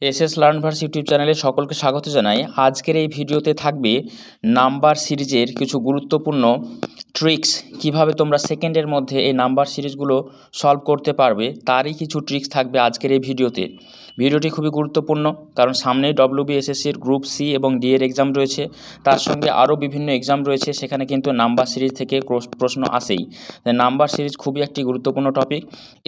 SS লার্নভার্স YouTube চ্যানেলে সকলকে স্বাগত জানাই। আজকের এই ভিডিওতে থাকবে নাম্বার সিরিজের কিছু গুরুত্বপূর্ণ ট্রিক্স, কিভাবে তোমরা সেকেন্ডের মধ্যে এই নাম্বার সিরিজগুলো সলভ করতে পারবে, তারই কিছু ট্রিক্স থাকবে আজকের এই ভিডিওতে। ভিডিওটি খুবই গুরুত্বপূর্ণ, কারণ সামনেই ডব্লিউবিএসএসসির গ্রুপ সি এবং ডি এর এক্সাম রয়েছে, তার সঙ্গে আরও বিভিন্ন এক্সাম রয়েছে, সেখানে কিন্তু নাম্বার সিরিজ থেকে প্রশ্ন আসেই। নাম্বার সিরিজ খুবই একটি গুরুত্বপূর্ণ টপিক।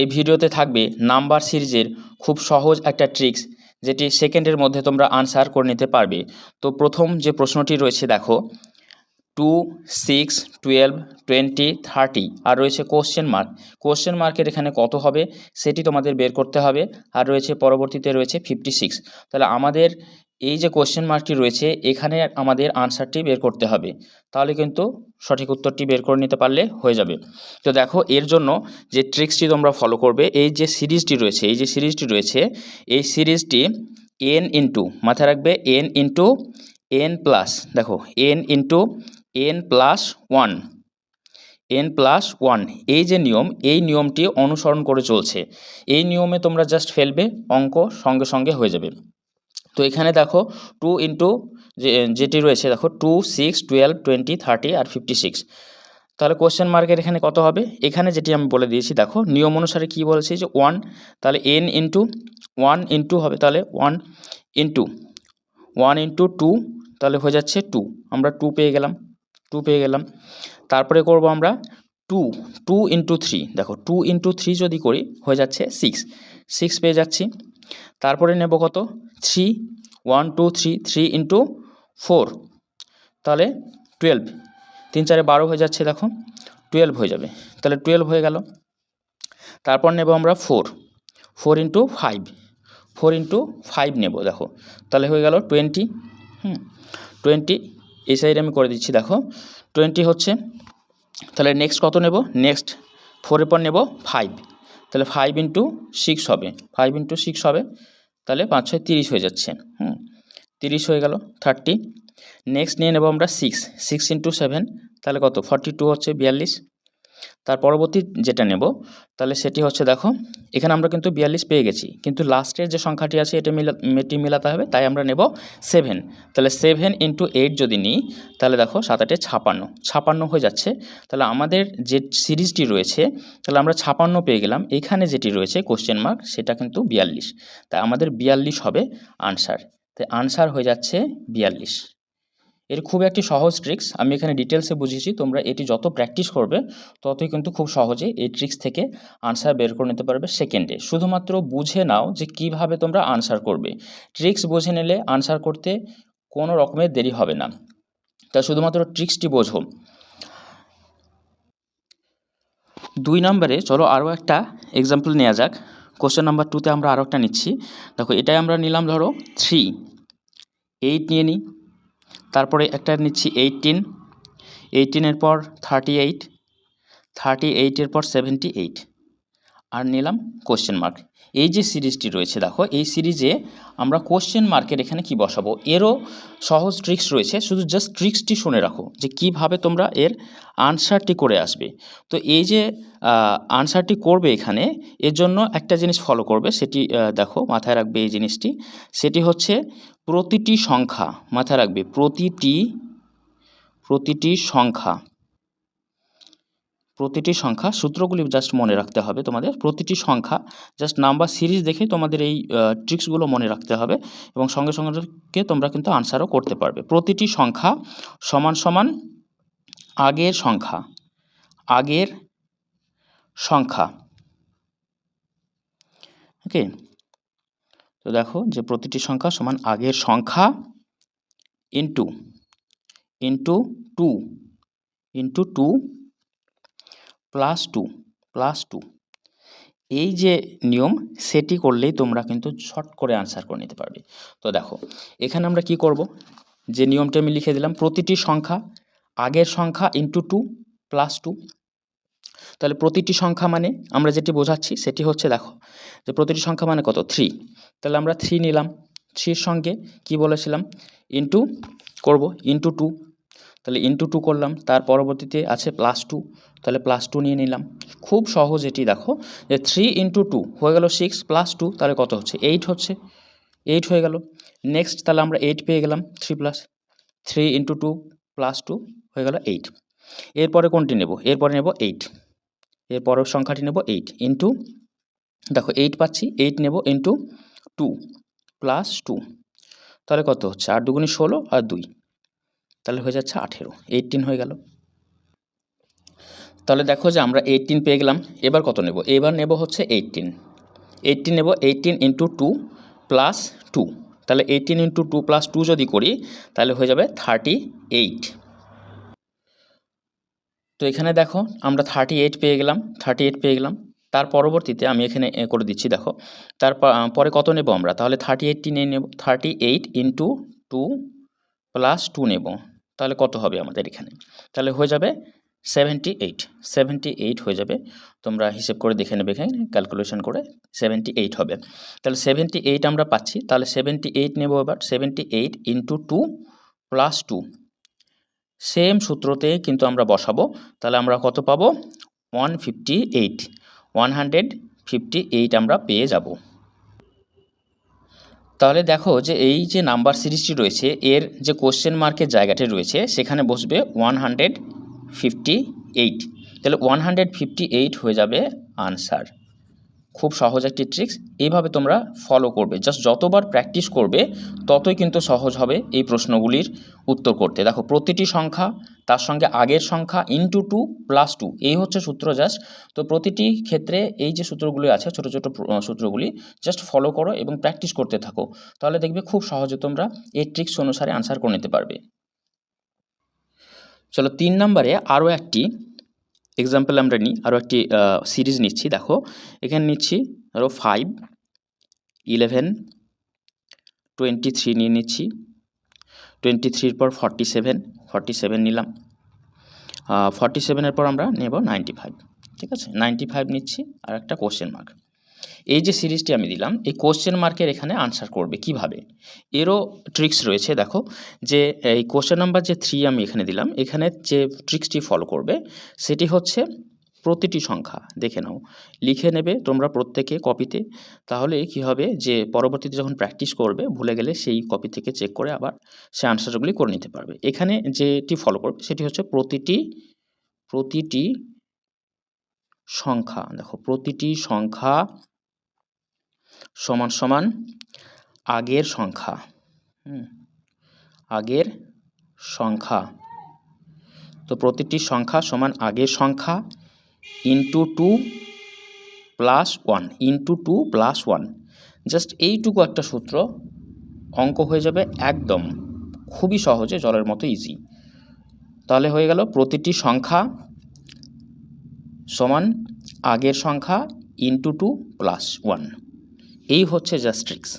এই ভিডিওতে থাকবে নাম্বার সিরিজের খুব সহজ একটা ট্রিক্স, যেটি সেকেন্ডের মধ্যে তোমরা আনসার করে নিতে পারবে। তো প্রথম যে প্রশ্নটি রয়েছে দেখো, 2, 6, 12, 20, 30 আর রয়েছে কোশ্চেন মার্ক। কোশ্চেন মার্কের এখানে কত হবে সেটি তোমাদের বের করতে হবে। আর রয়েছে পরবর্তীতে রয়েছে 56। তাহলে আমাদের এই যে কোশ্চেন মার্কটি রয়েছে, এখানে আমাদের আনসারটি বের করতে হবে, তাহলে কিন্তু সঠিক উত্তরটি বের করে নিতে পারলে হয়ে যাবে। তো দেখো, এর জন্য যে ট্রিক্সটি তোমরা ফলো করবে, এই যে সিরিজটি রয়েছে এই সিরিজটি n ইন্টু, মাথায় রাখবে, n ইন্টু n প্লাস, দেখো n into n plus 1, n plus 1, এই যে নিয়ম, এই নিয়মটি অনুসরণ করে চলছে। এই নিয়মে তোমরা জাস্ট ফেলবে, অঙ্ক সঙ্গে সঙ্গে হয়ে যাবে। তো এখানে দেখো 2 ইন্টু যেটি রয়েছে, দেখো 2, 6, 12, 20, 30 আর 56। তাহলে কোশ্চেন মার্কের এখানে কত হবে, এখানে যেটি আমি বলে দিয়েছি, দেখো নিয়ম অনুসারে কি বলেছি যে 1, তাহলে n ইন্টু 1 ইন্টু হবে, তাহলে 1 ইন্টু 2, তাহলে হয়ে যাচ্ছে 2, আমরা 2 পেয়ে গেলাম। তারপরে করব আমরা 2 ইন্টু 3, দেখো 2 ইন্টু 3 যদি করি হয়ে যাচ্ছে 6 পেয়ে যাচ্ছি। তারপরে নেব কত, 3, 1, 2, 3 ইন্টু 4, তাহলে 12, 3 4 12 হয়ে যাচ্ছে, দেখো 12 হয়ে যাবে, তাহলে 12 হয়ে গেল। তারপর নেব আমরা 4 ইন্টু 5 নেব, দেখো তাহলে হয়ে গেল 20, 20 এই সাইডে আমি করে দিচ্ছি, দেখো 20 হচ্ছে। তাহলে নেক্সট কত নেব, নেক্সট 4 পর নেব 5, তাহলে 5 ইন্টু 6 হবে, 5 ইন্টু 6 হবে, তাহলে 5 6 30 হয়ে যাচ্ছে, 30 হয়ে গেল, 30। নেক্সট নিয়ে নেব আমরা 6 ইন্টু 7, তাহলে কত, 42 হচ্ছে, 42। তার পরবর্তী যেটা নেব, তাহলে সেটি হচ্ছে, দেখো এখানে আমরা কিন্তু 42 পেয়ে গেছি, কিন্তু লাস্টের যে সংখ্যাটি আছে এটি মেলাতে হবে, তাই আমরা নেব 7, তাহলে 7 ইন্টু 8 যদি নিই, তাহলে দেখো 7 8 56 হয়ে যাচ্ছে। তাহলে আমাদের যে সিরিজটি রয়েছে, তাহলে আমরা 56 পেয়ে গেলাম। এখানে যেটি রয়েছে কোশ্চেন মার্ক, সেটা কিন্তু 42, তাই আমাদের 42 হবে আনসার। তাই আনসার হয়ে যাচ্ছে 42। এর খুব একটি সহজ ট্রিক্স, আমি এখানে ডিটেলসে বুঝিয়েছি, তোমরা এটি যত প্র্যাকটিস করবে ততই কিন্তু খুব সহজে এই ট্রিক্স থেকে আনসার বের করে নিতে পারবে সেকেন্ডে। শুধুমাত্র বুঝে নাও যে কিভাবে তোমরা আনসার করবে, ট্রিক্স বুঝে নিলে আনসার করতে কোনো রকমের দেরি হবে না, তা শুধুমাত্র ট্রিক্সটি বোঝো। 2 নম্বরে চলো আরও একটা এক্সাম্পল নেওয়া যাক। কোশ্চেন নাম্বার 2তে আমরা আরও একটা নিচ্ছি, দেখো এটাই আমরা নিলাম, ধরো 3, 8 নিয়ে নিই, তারপরে একটা নিচ্ছি 18, 18 পর 38, 38 পর 78, আর নিলাম কোশ্চেন মার্ক। এই যে সিরিজটি রয়েছে, দেখো এই সিরিজে আমরা কোশ্চেন মার্কের এখানে কি বসাবো, এরও সহজ ট্রিক্স রয়েছে, শুধু জাস্ট ট্রিক্সটি শুনে রাখো যে কিভাবে তোমরা এর আনসারটি করে আসবে। তো এই যে আনসারটি করবে এখানে, এর জন্য একটা জিনিস ফলো করবে, সেটি দেখো মাথায় রাখবে এই জিনিসটি, সেটি হচ্ছে প্রতিটি সংখ্যা, মাথায় রাখবে প্রতিটি সংখ্যা, সূত্রগুলি জাস্ট মনে রাখতে হবে তোমাদের। প্রতিটি সংখ্যা জাস্ট নাম্বার সিরিজ দেখে তোমাদের এই ট্রিক্সগুলো মনে রাখতে হবে, এবং সঙ্গে সঙ্গে তোমরা কিন্তু আনসারও করতে পারবে। প্রতিটি সংখ্যা সমান সমান আগের সংখ্যা, ওকে। তো দেখো যে প্রতিটি সংখ্যা সমান আগের সংখ্যা ইন্টু 2 প্লাস 2, এই যে নিয়ম, সেটি করলেই তোমরা কিন্তু শর্ট করে আনসার করে নিতে পারবে। তো দেখো এখানে আমরা কি করব, যে নিয়মটা আমি লিখে দিলাম, প্রতিটি সংখ্যা আগের সংখ্যা ইন্টু 2 প্লাস 2। তাহলে প্রতিটি সংখ্যা মানে আমরা যেটি বোঝাচ্ছি সেটি হচ্ছে, দেখো যে প্রতিটি সংখ্যা মানে কত, 3, তাহলে আমরা 3 নিলাম, 3 সঙ্গে কি বলেছিলাম, ইন্টু করব, ইন্টু 2, তাহলে ইন্টু 2 করলাম, তার পরবর্তীতে আছে প্লাস 2, তাহলে প্লাস 2 নিয়ে নিলাম। খুব সহজ এটি, দেখো যে 3 ইন্টু 2 হয়ে গেল 6, প্লাস 2 তাহলে কত হচ্ছে, 8 হচ্ছে, 8 হয়ে গেল। নেক্সট তাহলে আমরা 8 পেয়ে গেলাম, 3 ইন্টু 2 প্লাস 2 হয়ে গেল 8। এরপরে কোনটি নেব? এরপরে নেব 8, এরপরের সংখ্যাটি নেব 8 ইন্টু, দেখো 8 পাচ্ছি, 8 নেব ইন্টু 2 প্লাস 2, তাহলে কত হচ্ছে? 8 দুগুণে 16 আর 2, তাহলে হয়ে যাচ্ছে 18, 18 হয়ে গেল। তাহলে দেখো যে আমরা 18 পেয়ে গেলাম। এবার কত নেব? এবার নেব হচ্ছে 18 নেব, 18 ইন্টু 2 প্লাস 2, তাহলে 18 ইন্টু 2 প্লাস 2 যদি করি তাহলে হয়ে যাবে 38। তো এখানে দেখো আমরা 38 পেয়ে গেলাম। তার পরবর্তীতে আমি এখানে করে দিচ্ছি, দেখো পরে কত নেব আমরা? তাহলে 38টি নিয়ে নেব, 38 ইন্টু 2 প্লাস 2 নেব, তাহলে কত হবে আমাদের এখানে? তাহলে হয়ে যাবে 78 হয়ে যাবে। তোমরা হিসেব করে দেখে নেবে, এখানে ক্যালকুলেশন করে 78 হবে। তাহলে 78 আমরা পাচ্ছি, তাহলে 78 নেব এবার, 78 ইন্টু 2 প্লাস 2, সেম সূত্রতে কিন্তু আমরা বসাবো। তাহলে আমরা কত পাবো? 158 আমরা পেয়ে যাব। তাহলে দেখো যে এই যে নাম্বার সিরিজটি রয়েছে এর যে কোশ্চেন মার্কের জায়গাটি রয়েছে সেখানে বসবে 158, তাহলে 158 হয়ে যাবে আনসার। খুব সহজ একটি ট্রিক্স, এইভাবে তোমরা ফলো করবে, জাস্ট যতবার প্র্যাকটিস করবে ততই কিন্তু সহজ হবে এই প্রশ্নগুলির উত্তর করতে। দেখো প্রতিটি সংখ্যা তার সঙ্গে আগের সংখ্যা ইন্টু 2 প্লাস 2, এই হচ্ছে সূত্র জাস্ট। তো প্রতিটি ক্ষেত্রে এই যে সূত্রগুলি আছে, ছোটো ছোটো সূত্রগুলি জাস্ট ফলো করো এবং প্র্যাকটিস করতে থাকো, তাহলে দেখবে খুব সহজে তোমরা এই ট্রিক্স অনুসারে আনসার করে নিতে পারবে। চলো 3 নম্বরে আরও একটি এক্সাম্পল আমরা নিই, আরও একটি সিরিজ নিচ্ছি। দেখো এখানে নিচ্ছি ধরো 5, 11, 23 নিয়ে নিচ্ছি, 23 পর 47 নিলাম, 47-এর পর আমরা নেব 95, ঠিক আছে, 95 নিচ্ছি আর একটা কোশ্চেন মার্ক। এই যে সিরিজটি আমি দিলাম, এই কোশ্চেন মার্কের এখানে আনসার করবে কিভাবে, এরও ট্রিক্স রয়েছে। দেখো যে এই কোশ্চেন নাম্বার যে 3 আমি এখানে দিলাম, এখানে যে ট্রিক্সটি ফলো করবে সেটি হচ্ছে প্রতিটি সংখ্যা দেখে নাও, লিখে নেবে তোমরা প্রত্যেকে কপিতে, তাহলে কি হবে যে পরবর্তীতে যখন প্র্যাকটিস করবে ভুলে গেলে সেই কপি থেকে চেক করে আবার সে আনসারগুলি করে নিতে পারবে। এখানে যেটি ফলো করবে সেটি হচ্ছে প্রতিটি সংখ্যা, দেখো প্রতিটি সংখ্যা সমান সমান আগের সংখ্যা, আগের সংখ্যা, তো প্রতিটি সংখ্যা সমান আগের সংখ্যা into 2 plus 1, into 2 plus 1, just এইটুকু একটা সূত্র, অঙ্ক হয়ে যাবে একদম খুবই সহজে, জলের মতো ইজি। তাহলে হয়ে গেল প্রতিটি সংখ্যা সমান আগের সংখ্যা ইন্টু 2 প্লাস 1, এই হচ্ছে জাস্ট ট্রিক্স।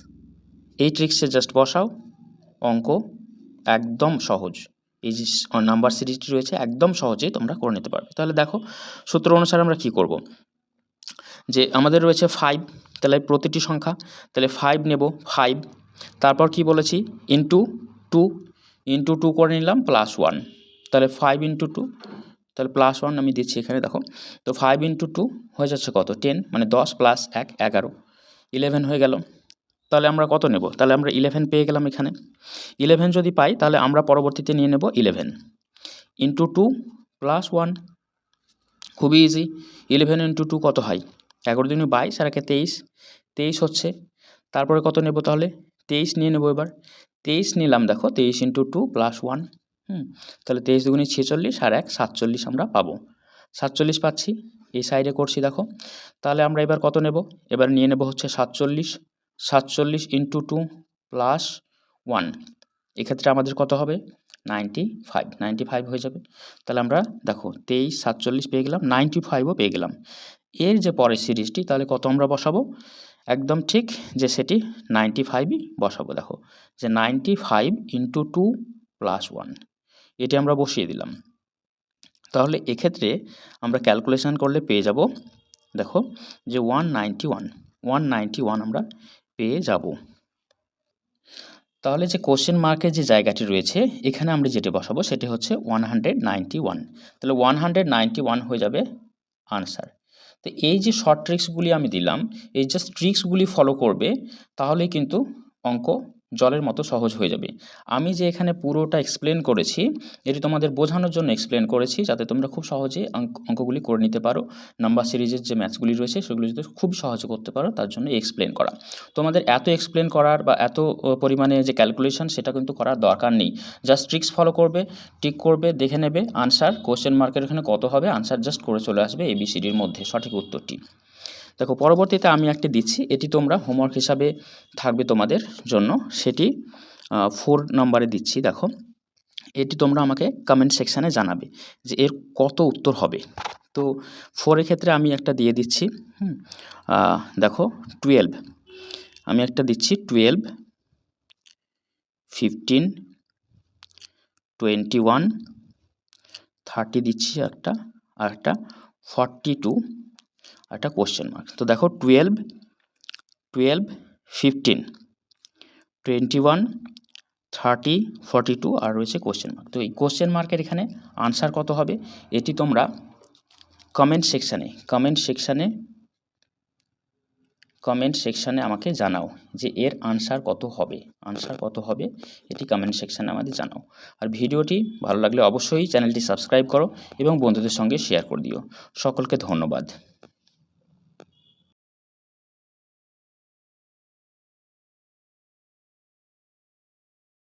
এই ট্রিক্সে জাস্ট বসাও, অঙ্ক একদম সহজ। এই যে নাম্বার সিরিজটি রয়েছে একদম সহজেই তোমরা করে নিতে পারবে। তাহলে দেখো সূত্র অনুসারে আমরা কি করব, যে আমাদের রয়েছে 5, তাহলে প্রতিটি সংখ্যা, তাহলে 5 নেব, 5, তারপর কি বলেছি ইন্টু 2 করে নিলাম প্লাস 1, তাহলে 5 ইন্টু 2, তাহলে প্লাস 1 আমি দিচ্ছি এখানে, দেখো তো 5 ইন্টু 2 হয়ে যাচ্ছে কত 10, মানে 10 প্লাস 1 11, 11 হয়ে গেল। তাহলে আমরা কত নেব? তাহলে আমরা 11 পেয়ে গেলাম এখানে। 11 যদি পাই তাহলে আমরা পরবর্তীতে নিয়ে নেব 11 ইন্টু 2 প্লাস 1, খুবই ইজি। 11 ইন্টু 2 কত হয়? 11 দুগুণে 22 আর 23 হচ্ছে। তারপরে কত নেব? তাহলে 23 নিয়ে নেব এবার। 23 নিলাম, দেখো 23 ইন্টু 2 প্লাস 1, তাহলে 23 দুগুণে 46 আর 1 47 আমরা পাবো। 47 পাচ্ছি, এই সাইডে করছি দেখো। তাহলে আমরা এবার কত নেব? এবার নিয়ে নেব হচ্ছে 47 ইন্টু 2 প্লাস 1, এক্ষেত্রে আমাদের কত হবে? 95 হয়ে যাবে। তাহলে আমরা দেখো 23 47 পেয়ে গেলাম, 95ও পেয়ে গেলাম। এর যে পরের সিরিজটি, তাহলে কত আমরা বসাবো? একদম ঠিক যে সেটি 95ই বসাবো। দেখো যে 95 ইন্টু 2 প্লাস 1, এটি আমরা বসিয়ে দিলাম। তাহলে এক্ষেত্রে আমরা ক্যালকুলেশন করলে পেয়ে যাব, দেখো যে 191 আমরা পেয়ে যাব। তাহলে যে কোশ্চেন মার্কের যে জায়গাটি রয়েছে এখানে আমরা যেটি বসাবো সেটি হচ্ছে 191, তাহলে 191 হয়ে যাবে আনসার। তো এই যে শর্ট ট্রিক্সগুলি আমি দিলাম, এই জাস্ট ট্রিক্সগুলি ফলো করবে তাহলেই কিন্তু অঙ্ক জলের মতো সহজ হয়ে যাবে। আমি যে এখানে পুরোটা এক্সপ্লেন করেছি এটি তোমাদের বোঝানোর জন্য এক্সপ্লেন করেছি, যাতে তোমরা খুব সহজে অঙ্কগুলি করে নিতে পারো। নাম্বার সিরিজের যে ম্যাথসগুলি রয়েছে সেগুলি যদি খুব সহজে করতে পারো, তার জন্য এক্সপ্লেন করা। তোমাদের এত এক্সপ্লেন করার বা এত পরিমাণে যে ক্যালকুলেশন সেটা কিন্তু করার দরকার নেই। জাস্ট ট্রিক্স ফলো করবে, টিক করবে, দেখে নেবে আনসার, কোশ্চেন মার্কের এখানে কত হবে, আনসার জাস্ট করে চলে আসবে ABCDর মধ্যে সঠিক উত্তরটি। দেখো পরবর্তীতে আমি একটি দিচ্ছি, এটি তোমরা হোমওয়ার্ক হিসাবে থাকবে তোমাদের জন্য, সেটি 4 নম্বরে দিচ্ছি। দেখো এটি তোমরা আমাকে কমেন্ট সেকশানে জানাবে যে এর কত উত্তর হবে। তো 4-এর ক্ষেত্রে আমি একটা দিয়ে দিচ্ছি। দেখো 12, আমি একটা দিচ্ছি 12, 15, 21, 30 দিচ্ছি একটা, আর একটা 42, একটা কোশ্চেন মার্ক। তো দেখো 12, 15, 21, 30, 42 আর রয়েছে কোশ্চেন মার্ক। তো এই কোশ্চেন মার্কের এখানে আনসার কত হবে এটি তোমরা কমেন্ট সেকশানে আমাকে জানাও যে এর আনসার কত হবে, এটি কমেন্ট সেকশানে আমাদের জানাও। আর ভিডিওটি ভালো লাগলে অবশ্যই চ্যানেলটি সাবস্ক্রাইব করো এবং বন্ধুদের সঙ্গে শেয়ার করে দিও। সকলকে ধন্যবাদ।